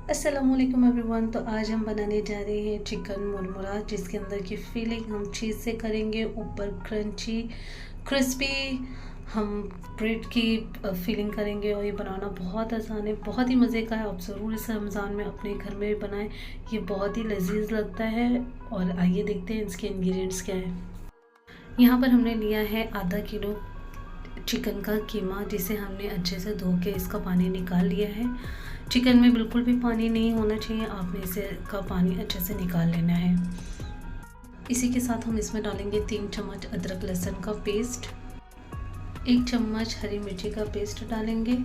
अस्सलामुअलैकुम एवरीवन। तो आज हम बनाने जा रहे हैं चिकन मुरमुरा, जिसके अंदर की फीलिंग हम चीज़ से करेंगे, ऊपर क्रंची क्रिस्पी हम ब्रेड की फीलिंग करेंगे। और ये बनाना बहुत आसान है, बहुत ही मज़े का है। आप ज़रूर इसे रमज़ान में अपने घर में भी बनाएं, ये बहुत ही लजीज लगता है। और आइए देखते हैं इसके इंग्रेडिएंट्स क्या है। यहाँ पर हमने लिया है आधा किलो चिकन का कीमा, जिसे हमने अच्छे से धो के इसका पानी निकाल लिया है। चिकन में बिल्कुल भी पानी नहीं होना चाहिए, आपने इसे का पानी अच्छे से निकाल लेना है। इसी के साथ हम इसमें डालेंगे 3 चम्मच अदरक लहसुन का पेस्ट, 1 चम्मच हरी मिर्ची का पेस्ट डालेंगे,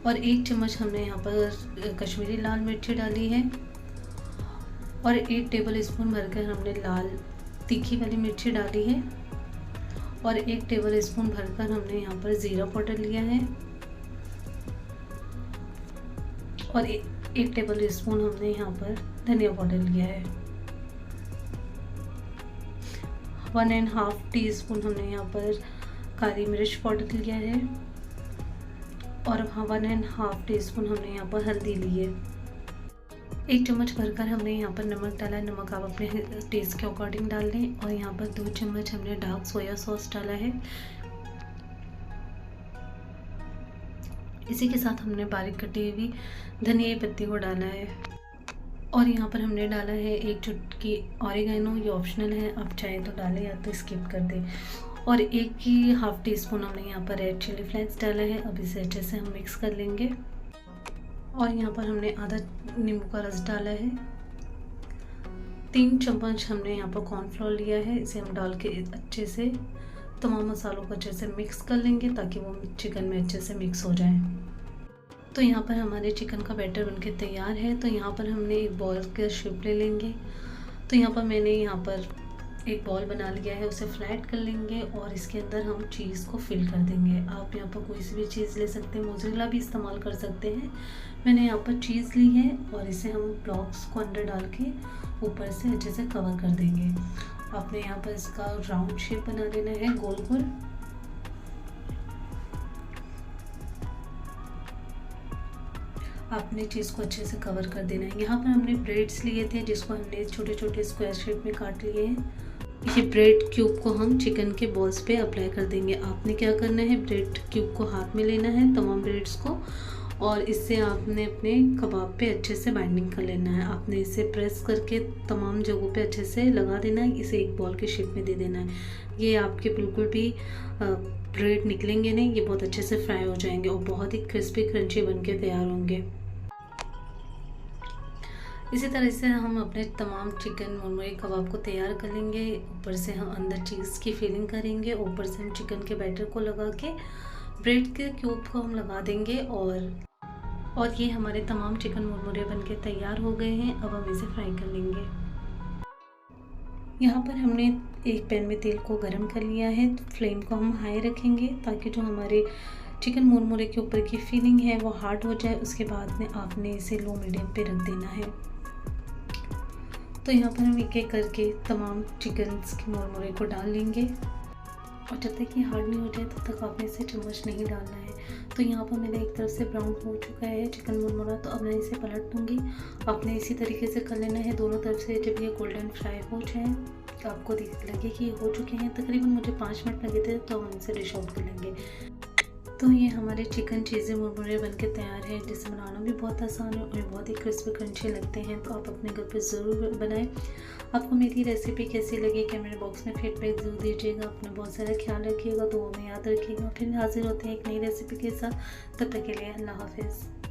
और 1 चम्मच हमने यहाँ पर कश्मीरी लाल मिर्ची डाली है, और 1 टेबल स्पून भरकर हमने लाल तीखी वाली मिर्ची डाली है, और 1 टेबल स्पून भरकर हमने यहाँ पर ज़ीरा पाउडर लिया है, और 1 टेबल स्पून हमने यहाँ पर धनिया पाउडर लिया है। 1.5 टीस्पून हमने यहाँ पर काली मिर्च पाउडर लिया है, और 1.5 टीस्पून हमने यहाँ पर हल्दी ली है। 1 चम्मच भरकर हमने यहाँ पर नमक डाला है। नमक आप अपने टेस्ट के अकॉर्डिंग डाल लें। और यहाँ पर 2 चम्मच हमने डार्क सोया सॉस डाला है। इसी के साथ हमने बारीक कटी हुई धनिया पत्ती को डाला है, और यहाँ पर हमने डाला है 1 चुटकी ऑरिगेनो। ये ऑप्शनल है, आप चाहे तो डालें या तो स्किप कर दें। और 1.5 टीस्पून हमने यहाँ पर रेड चिली फ्लेक्स डाला है। अब इसे अच्छे से हम मिक्स कर लेंगे। और यहाँ पर हमने आधा नींबू का रस डाला है। 3 चम्मच हमने यहाँ पर कॉर्नफ्लोर लिया है। इसे हम डाल के अच्छे से तमाम मसालों को अच्छे से मिक्स कर लेंगे, ताकि वो चिकन में अच्छे से मिक्स हो जाए। तो यहाँ पर हमारे चिकन का बैटर बनके तैयार है। तो यहाँ पर हमने एक बॉल का शेप ले लेंगे। तो यहाँ पर मैंने यहाँ पर एक बॉल बना लिया है, उसे फ्लैट कर लेंगे, और इसके अंदर हम चीज़ को फिल कर देंगे। आप यहाँ पर कोई सी भी चीज़ ले सकते हैं, मोज़रेला भी इस्तेमाल कर सकते हैं। मैंने यहाँ पर चीज़ ली है, और इसे हम ब्लॉक्स को अंदर डाल के ऊपर से अच्छे से कवर कर देंगे। आपने यहाँ पर इसका राउंड शेप बना लेना है, गोल गोल। आपने चीज़ को अच्छे से कवर कर देना है। यहाँ पर हमने ब्रेड्स लिए थे, जिसको हमने छोटे छोटे स्क्वायर शेप में काट लिए हैं। ये ब्रेड क्यूब को हम चिकन के बॉल्स पे अप्लाई कर देंगे। आपने क्या करना है, ब्रेड क्यूब को हाथ में लेना है, तमाम ब्रेड्स को, और इससे आपने अपने कबाब पे अच्छे से बाइंडिंग कर लेना है। आपने इसे प्रेस करके तमाम जगहों पे अच्छे से लगा देना है। इसे एक बॉल के शेप में दे देना है। ये आपके बिल्कुल भी ब्रेड निकलेंगे नहीं, ये बहुत अच्छे से फ्राई हो जाएंगे और बहुत ही क्रिस्पी क्रंची बन के तैयार होंगे। इसी तरह से हम अपने तमाम चिकन मुरमुरे कबाब को तैयार कर लेंगे। ऊपर से हम अंदर चीज़ की फिलिंग करेंगे, ऊपर से हम चिकन के बैटर को लगा के ब्रेड के क्यूब को हम लगा देंगे, और ये हमारे तमाम चिकन मुरमुरे बनके तैयार हो गए हैं। अब हम इसे फ्राई कर लेंगे। यहाँ पर हमने एक पैन में तेल को गर्म कर लिया है। फ्लेम को हम हाई रखेंगे, ताकि जो हमारे चिकन मुरमुरे के ऊपर की फीलिंग है वो हार्ड हो जाए। उसके बाद में आपने इसे लो मीडियम पे रख देना है। तो यहाँ पर हम एक एक करके तमाम चिकन के मुरमुरे को डाल लेंगे, और जब तक ये हार्ड नहीं हो जाए तब तक आपने इसे चम्मच नहीं डालना है। तो यहाँ पर मेरा एक तरफ से ब्राउन हो चुका है चिकन मुरमुरा, तो अब मैं इसे पलट दूँगी। आपने इसी तरीके से कर लेना है दोनों तरफ से। जब ये गोल्डन फ्राई हो जाए तो आपको लगे कि ये हो चुके हैं, तकरीबन मुझे 5 मिनट लगे थे, तो हम इसे डिश आउट कर लेंगे। तो ये हमारे चिकन चीज़ें मुरमुरे बनके तैयार है, जिसे बनाना भी बहुत आसान है और बहुत ही क्रिस्पी क्रंची लगते हैं। तो आप अपने घर पे ज़रूर बनाएं। आपको मेरी रेसिपी कैसी लगी कमेंट बॉक्स में फीडबैक ज़रूर दीजिएगा। अपना बहुत सारा ख्याल रखिएगा, दुआ में याद रखिएगा। फिर हाजिर होते हैं एक नई रेसिपी के साथ। तब तक के लिए अल्लाह हाफिज़।